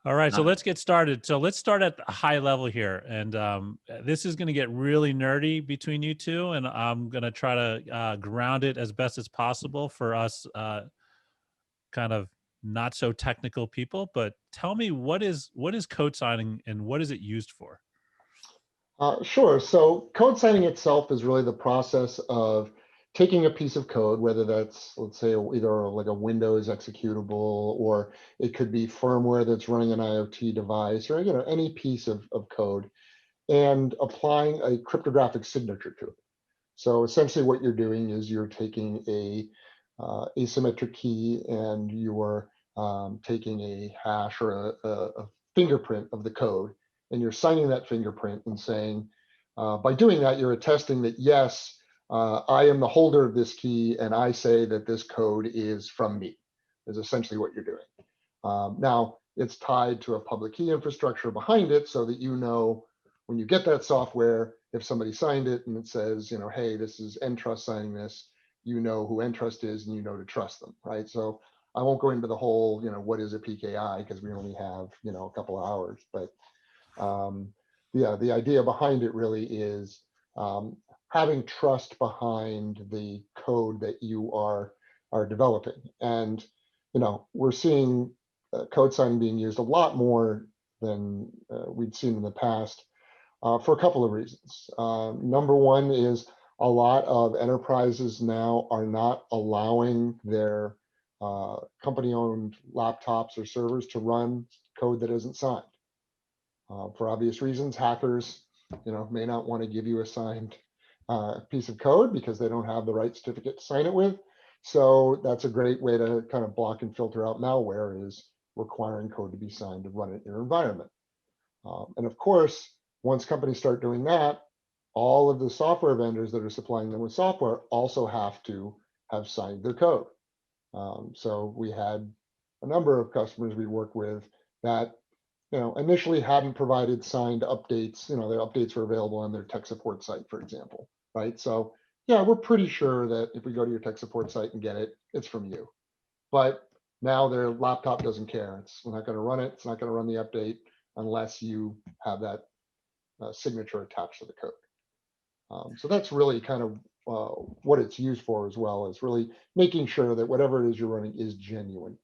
All right, so Uh, let's get started. So let's start at the high level here, and this is going to get really nerdy between you two, and I'm going to try to ground it as best as possible for us, kind of not so technical people. But tell me, what is code signing, and what is it used for? sure. So code signing itself is really the process of taking a piece of code, whether that's, let's say, either like a Windows executable, or it could be firmware that's running an IoT device, or any piece of code, and applying a cryptographic signature to it. So essentially, what you're doing is you're taking a asymmetric key, and you're taking a hash or a fingerprint of the code, and you're signing that fingerprint and saying, by doing that, you're attesting that yes, I am the holder of this key, and I say that this code is from me. Is essentially what you're doing. Now, it's tied to a public key infrastructure behind it, so that you know when you get that software, if somebody signed it and it says, hey, this is EnTrust signing this, you know who EnTrust is and you know to trust them, right? So I won't go into the whole, what is a PKI, because we only have, a couple of hours. But yeah, the idea behind it really is having trust behind the code that you are developing. And we're seeing code signing being used a lot more than we'd seen in the past, for a couple of reasons. Number one is a lot of enterprises now are not allowing their company-owned laptops or servers to run code that isn't signed. For obvious reasons, hackers, may not want to give you a signed piece of code because they don't have the right certificate to sign it with. So that's a great way to kind of block and filter out malware, is requiring code to be signed to run it in your environment. And of course, once companies start doing that, all of the software vendors that are supplying them with software also have to have signed their code. So we had a number of customers we work with that initially hadn't provided signed updates. Their updates were available on their tech support site, for example, right? So yeah, we're pretty sure that if we go to your tech support site and get it, it's from you. But now their laptop doesn't care. It's not going to run it. It's not going to run the update unless you have that signature attached to the code. So that's really kind of what it's used for, as well as really making sure that whatever it is you're running is genuine.